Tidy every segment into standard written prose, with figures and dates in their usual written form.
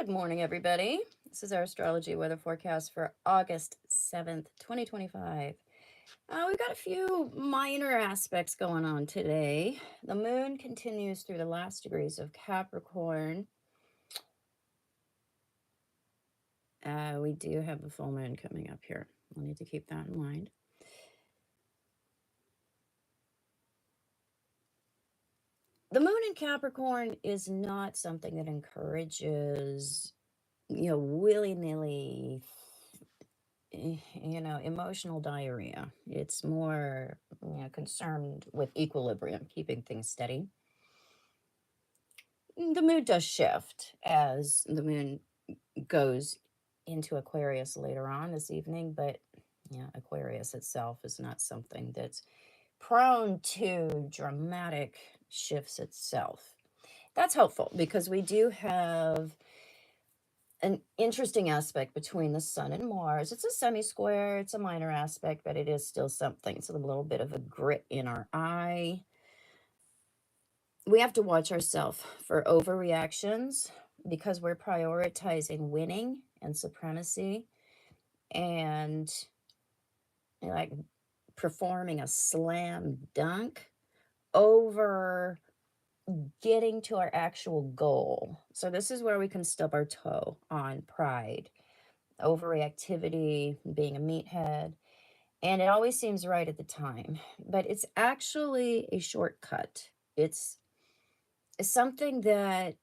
Good morning, everybody. This is our astrology weather forecast for August 7th, 2025. We've got a few minor aspects going on today. The moon continues through the last degrees of Capricorn. We do have the full moon coming up here. We'll need to keep that in mind. The moon in Capricorn is not something that encourages, willy-nilly emotional diarrhea. It's more, concerned with equilibrium, keeping things steady. The mood does shift as the moon goes into Aquarius later on this evening, but Aquarius itself is not something that's prone to dramatic shifts itself. That's helpful because we do have an interesting aspect between the sun and Mars. It's a semi-square, it's a minor aspect, but it is still something. It's a little bit of a grit in our eye. We have to watch ourselves for overreactions because we're prioritizing winning and supremacy and like performing a slam dunk over getting to our actual goal. So this is where we can stub our toe on pride, overreactivity, being a meathead, and it always seems right at the time, but it's actually a shortcut. It's something that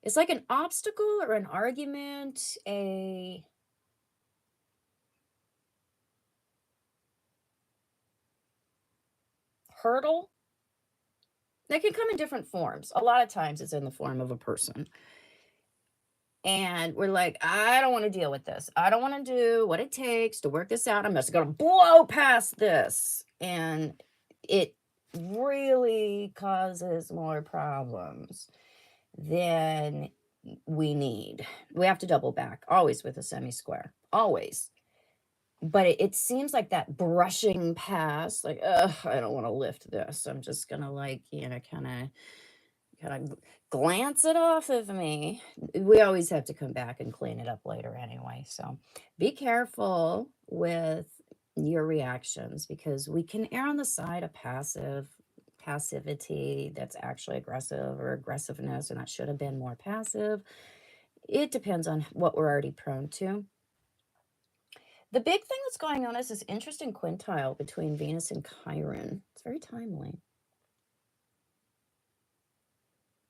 it's like an obstacle or an argument, a hurdle that can come in different forms. A lot of times it's in the form of a person. And we're like, I don't want to deal with this. I don't want to do what it takes to work this out. I'm just going to blow past this. And it really causes more problems than we need. We have to double back, always with a semi-square, always. But it seems like that brushing past, like, ugh, I don't want to lift this. I'm just going to kind of glance it off of me. We always have to come back and clean it up later anyway. So be careful with your reactions because we can err on the side of passivity that's actually aggressive or aggressiveness, and that should have been more passive. It depends on what we're already prone to. The big thing that's going on is this interesting quintile between Venus and Chiron. It's very timely.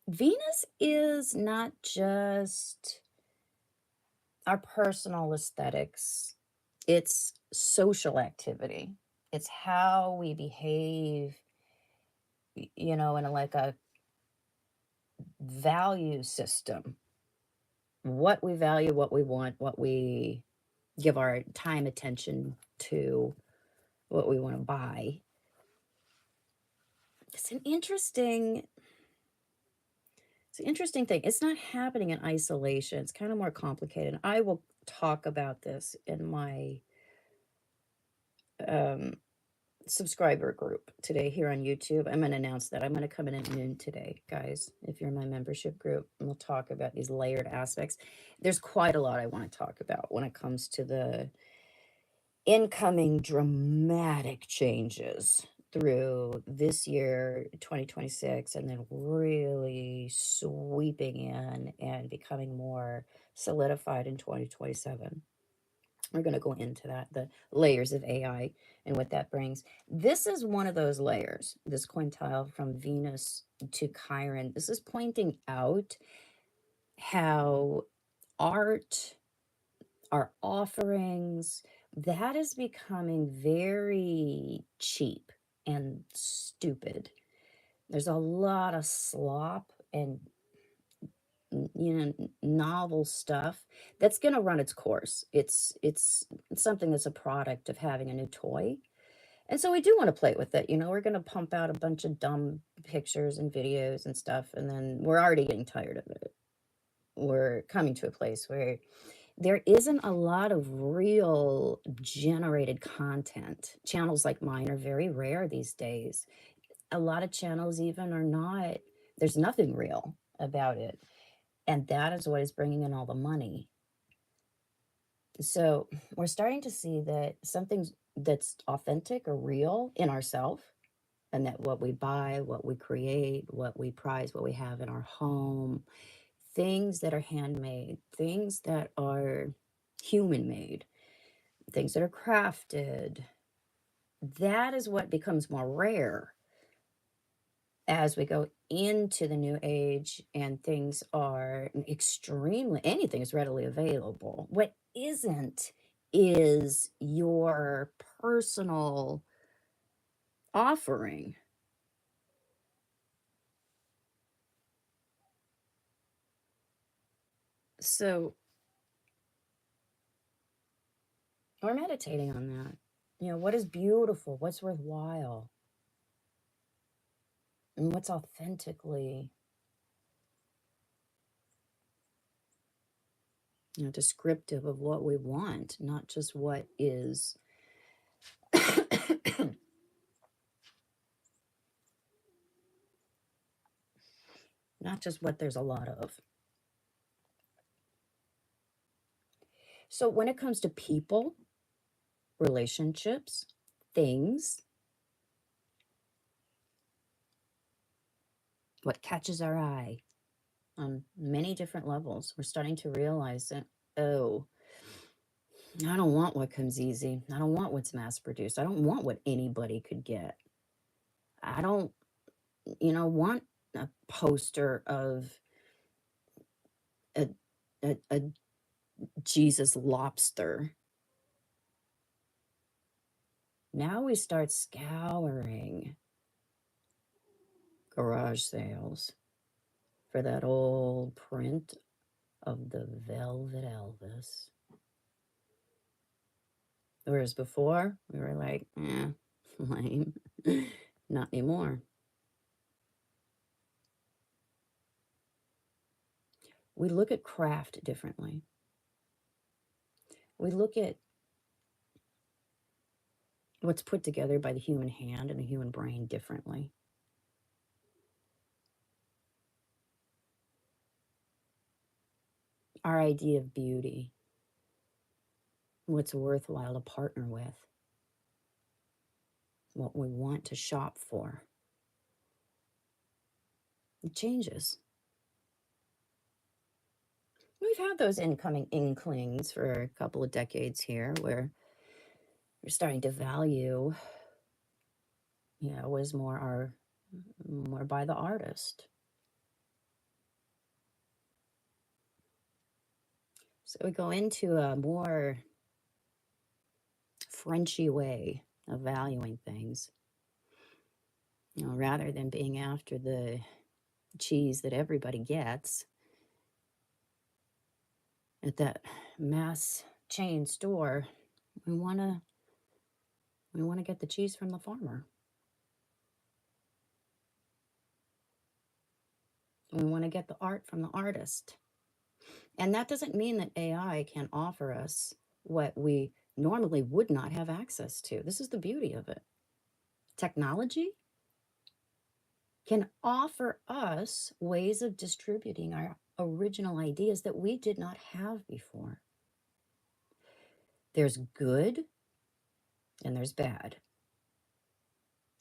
Venus is not just our personal aesthetics, it's social activity. It's how we behave, in a value system. What we value, what we want, what we give our time, attention to, what we want to buy. It's an interesting thing. It's not happening in isolation. It's kind of more complicated. I will talk about this in my subscriber group today here on YouTube. I'm going to announce that I'm going to come in at noon today, guys. If you're in my membership group, and we'll talk about these layered aspects. There's quite a lot I want to talk about when it comes to the incoming dramatic changes through this year 2026 and then really sweeping in and becoming more solidified in 2027. We're going to go into that, the layers of AI and what that brings. This is one of those layers, this quintile from Venus to Chiron. This is pointing out how art, our offerings, that is becoming very cheap and stupid. There's a lot of slop and novel stuff that's going to run its course. It's something that's a product of having a new toy. And so we do want to play with it. We're going to pump out a bunch of dumb pictures and videos and stuff, and then we're already getting tired of it. We're coming to a place where there isn't a lot of real generated content. Channels like mine are very rare these days. A lot of channels even are not There's nothing real about it. And that is what is bringing in all the money. So we're starting to see that something that's authentic or real in ourselves, and that what we buy, what we create, what we prize, what we have in our home, things that are handmade, things that are human made, things that are crafted, that is what becomes more rare as we go into the new age, and things are extremely, anything is readily available. What isn't is your personal offering. So we're meditating on that. What is beautiful, what's worthwhile, and what's authentically descriptive of what we want, not just what is not just what there's a lot of. So when it comes to people, relationships, things, what catches our eye on many different levels, we're starting to realize that, oh, I don't want what comes easy. I don't want what's mass produced. I don't want what anybody could get. I don't, want a poster of a, a Jesus lobster. Now we start scouring garage sales for that old print of the Velvet Elvis. Whereas before, we were like, lame. Not anymore. We look at craft differently. We look at what's put together by the human hand and the human brain differently. Our idea of beauty, what's worthwhile to partner with, what we want to shop for, it changes. We've had those incoming inklings for a couple of decades here where we're starting to value, was more by the artist. So we go into a more Frenchy way of valuing things, rather than being after the cheese that everybody gets at that mass chain store. We want to get the cheese from the farmer. We want to get the art from the artist. And that doesn't mean that AI can offer us what we normally would not have access to. This is the beauty of it. Technology can offer us ways of distributing our original ideas that we did not have before. There's good and there's bad.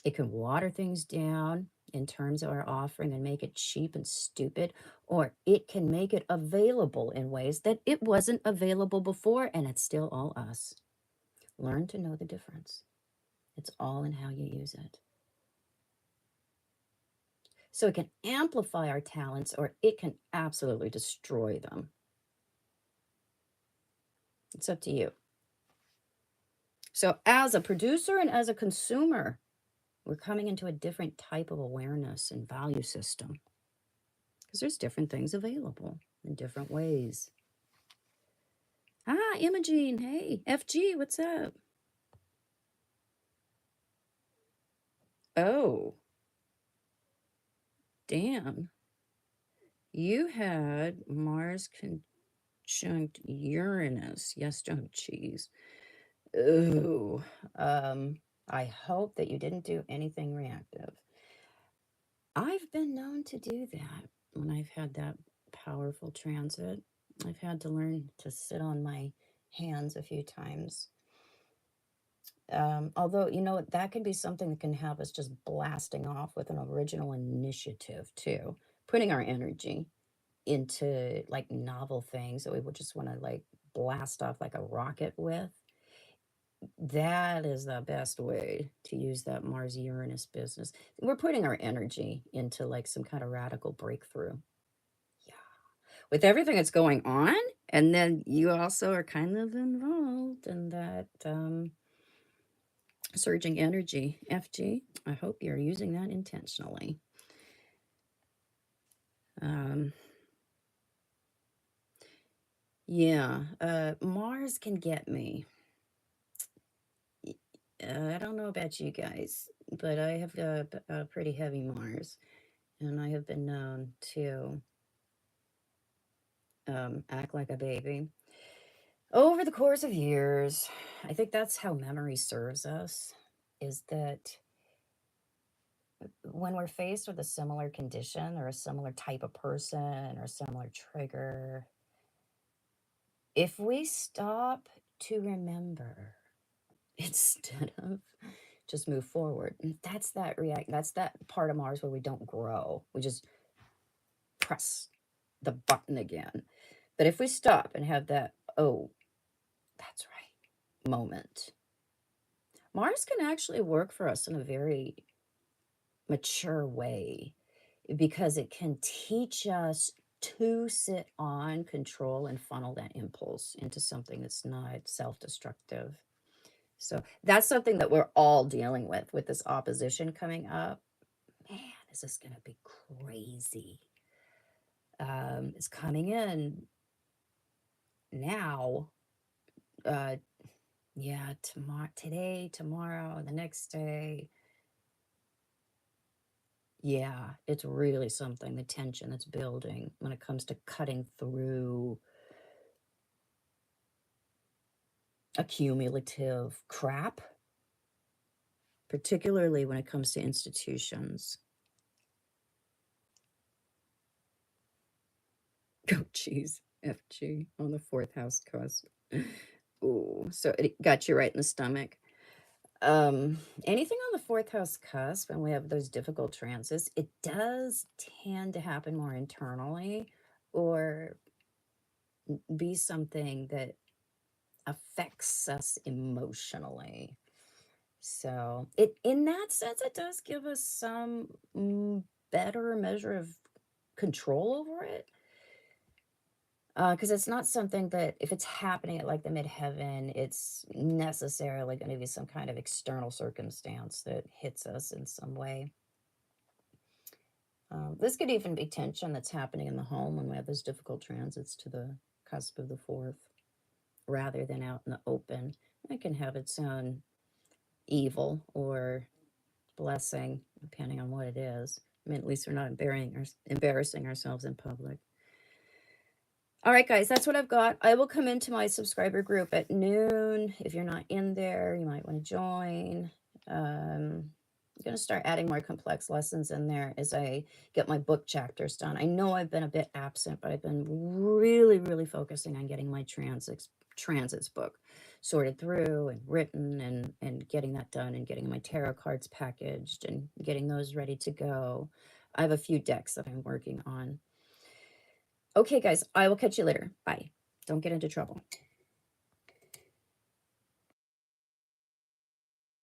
It can water things down in terms of our offering and make it cheap and stupid, or it can make it available in ways that it wasn't available before, and it's still all us. Learn to know the difference. It's all in how you use it. So it can amplify our talents, or it can absolutely destroy them. It's up to you. So as a producer and as a consumer, we're coming into a different type of awareness and value system, because there's different things available in different ways. Imogene, hey, FG, what's up? Oh, Dan, you had Mars conjunct Uranus. Yes, don't cheese. Ooh, I hope that you didn't do anything reactive. I've been known to do that when I've had that powerful transit. I've had to learn to sit on my hands a few times. Although, you know, that can be something that can have us just blasting off with an original initiative, too. Putting our energy into like novel things that we would just want to like blast off like a rocket with. That is the best way to use that Mars Uranus business. We're putting our energy into like some kind of radical breakthrough. Yeah. With everything that's going on, and then you also are kind of involved in that surging energy. FG, I hope you're using that intentionally. Um, yeah, Mars can get me. I don't know about you guys, but I have a pretty heavy Mars, and I have been known to act like a baby over the course of years. I think that's how memory serves us, is that when we're faced with a similar condition or a similar type of person or a similar trigger, if we stop to remember instead of just move forward, that's that's that part of Mars where we don't grow. We just press the button again. But if we stop and have that, oh, that's right, moment, Mars can actually work for us in a very mature way because it can teach us to sit on, control, and funnel that impulse into something that's not self destructive. So that's something that we're all dealing with this opposition coming up. Man, is this going to be crazy? It's coming in now. Uh, yeah, tomorrow, today, tomorrow, the next day. Yeah, it's really something, the tension that's building when it comes to cutting through accumulative crap, particularly when it comes to institutions. Oh, geez, FG on the fourth house cusp. Ooh, so it got you right in the stomach. Anything on the fourth house cusp, and we have those difficult transits, it does tend to happen more internally or be something that affects us emotionally. So it, in that sense, it does give us some better measure of control over it. Because it's not something that, if it's happening at like the midheaven, it's necessarily going to be some kind of external circumstance that hits us in some way. This could even be tension that's happening in the home when we have those difficult transits to the cusp of the fourth, rather than out in the open. It can have its own evil or blessing, depending on what it is. I mean, at least we're not embarrassing ourselves in public. All right, guys, that's what I've got. I will come into my subscriber group at noon. If you're not in there, you might want to join. I'm going to start adding more complex lessons in there as I get my book chapters done. I know I've been a bit absent, but I've been really, really focusing on getting my transits book sorted through and written, and getting that done, and getting my tarot cards packaged and getting those ready to go. I have a few decks that I'm working on. Okay, guys, I will catch you later. Bye. Don't get into trouble.